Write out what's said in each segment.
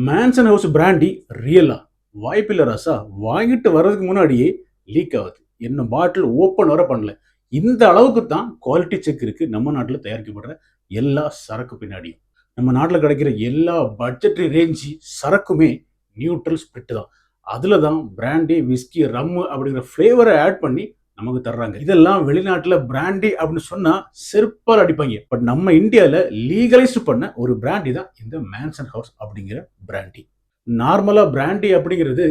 Mansion house brandy ரியலா? வாய்ப்பில்ல ராசா. வாங்கிட்டு வர்றதுக்கு முன்னாடியே லீக் ஆகுது. இன்னும் பாட்டில் ஓப்பன் வர பண்ணல. இந்த அளவுக்கு தான் குவாலிட்டி செக் இருக்கு நம்ம நாட்டுல தயாரிக்கப்படுற எல்லா சரக்கு பின்னாடியும். நம்ம நாட்டுல கிடைக்கிற எல்லா பட்ஜெட் ரேஞ்சி சரக்குமே நியூட்ரல் ஸ்பிரிட் தான். அதுல தான் பிராண்டி, விஸ்கி, ரம்மு அப்படிங்கிற ஃப்ளேவரை ஆட் பண்ணி நமக்கு தர்றாங்க. இதெல்லாம் வெளிநாட்டுல பிராண்டி அப்படின்னு சொன்னா செருப்பால் அடிப்பாங்க. பட் நம்ம இந்தியால லீகலைஸ் பண்ண ஒரு பிராண்டி தான் இந்த மேன்சன் ஹவுஸ் அப்படிங்கிற பிராண்டி. நார்மலா பிராண்டி அப்படிங்கிறது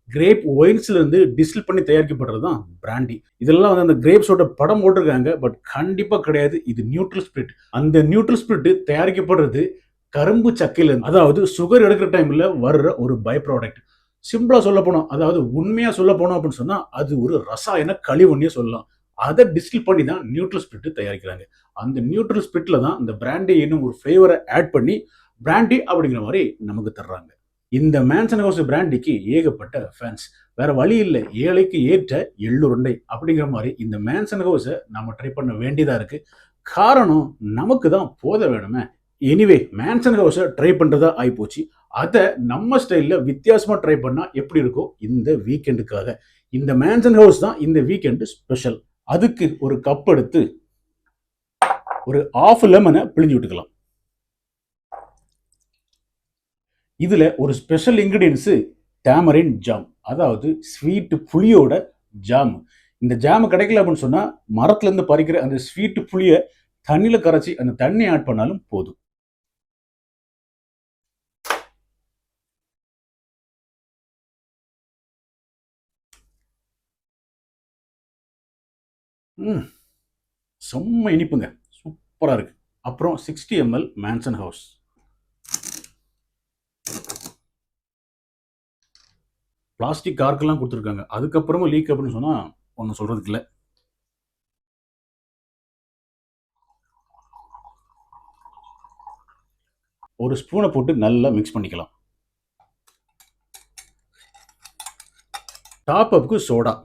கிரேப் ஒயின்ஸ்ல இருந்து டிஸ்டில் பண்ணி தயாரிக்கப்படுறது தான் பிராண்டி. இதெல்லாம் வந்து அந்த கிரேப்ஸோட படம் போட்டிருக்காங்க. பட் கண்டிப்பா கிடையாது. இது நியூட்ரல் ஸ்பிரிட். அந்த நியூட்ரல் ஸ்பிரிட் தயாரிக்கப்படுறது கரும்பு சக்கையில இருந்து. அதாவது சுகர் எடுக்கிற டைம்ல வர்ற ஒரு பை ப்ராடக்ட். சிம்பிளா சொல்ல போனோம், அதாவது உண்மையா சொல்ல போனோம் அப்படின்னு சொன்னா அது ஒரு ரசாயன கழிவுன்னே சொல்லலாம். அதை டிஸ்டில் பண்ணி தான் நியூட்ரல் ஸ்பிரிட் தயாரிக்கிறாங்க. அந்த நியூட்ரல் ஸ்பிரிட்ல தான் இந்த பிராண்டி என்னும் ஒரு ஃபிளேவரை ஆட் பண்ணி பிராண்டி அப்படிங்கிற மாதிரி நமக்கு தர்றாங்க. இந்த மேன்சன் ஹவுஸ் பிராண்டிக்கு ஏகப்பட்ட ஃபேன்ஸ். வேற வழி இல்லை, ஏழைக்கு ஏற்ற எள்ளுருண்டை அப்படிங்கிற மாதிரி இந்த மேன்சன் ஹவுஸை நாம ட்ரை பண்ண வேண்டியதா இருக்கு. காரணம், நமக்கு தான் போத வேணுமே. எனிவே, மேன்சன் ஹவுஸை ட்ரை பண்றதா ஆயிப்போச்சு. அதை நம்ம ஸ்டைல்ல வித்தியாசமா ட்ரை பண்ணா எப்படி இருக்கும் இந்த வீக்கெண்டுக்காக. இந்த மேன்சன் ஹவுஸ் தான் இந்த வீக்கெண்டு ஸ்பெஷல். அதுக்கு ஒரு கப் எடுத்து ஒரு ஆஃப் லெமனை பிழிஞ்சு விட்டுக்கலாம். இதுல ஒரு ஸ்பெஷல் இன்கிரீடியன்ஸ் டேமரின் ஜாம், அதாவது ஸ்வீட் புளியோட ஜாம். இந்த ஜாம் கிடைக்கல அப்படின்னு சொன்னா மரத்துல இருந்து பறிக்கிற அந்த ஸ்வீட் புளிய தண்ணியில கரைச்சி அந்த தண்ணி ஆட் பண்ணாலும் போதும். செம்ம இனிப்புங்க, சூப்பரா இருக்கு. அப்புறம் 60 ml மேன்சன் ஹவுஸ். பிளாஸ்டிக் கார்க்கெல்லாம் கொடுத்துருக்காங்க. அதுக்கப்புறமும் லீக் அப்படின்னு சொன்னா ஒன்றும் சொல்றதுக்கு இல்லை. ஒரு ஸ்பூனை போட்டு நல்லா மிக்ஸ் பண்ணிக்கலாம். டாப் அப்புக்கு சோடா.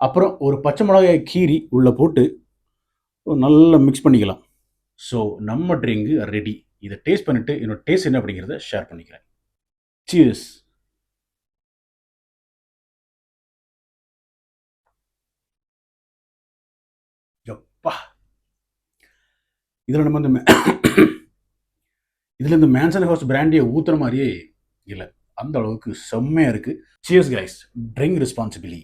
அப்புறம் ஒரு பச்சை மிளகாய் கீரி உள்ள போட்டு நல்லா மிக்ஸ் பண்ணிக்கலாம். ஸோ நம்ம ட்ரிங்க் ரெடி. இதை டேஸ்ட் பண்ணிட்டு என்னோட டேஸ்ட் என்ன அப்படிங்கிறத ஷேர் பண்ணிக்கிறேன். சியர்ஸ். எப்பா, இதில் நம்ம இந்த இதில் இந்த மேன்சன் ஹவுஸ் பிராண்டியை ஊத்துற மாதிரியே இல்லை. அந்த அளவுக்கு செம்மையா இருக்கு. Cheers guys, drink responsibly.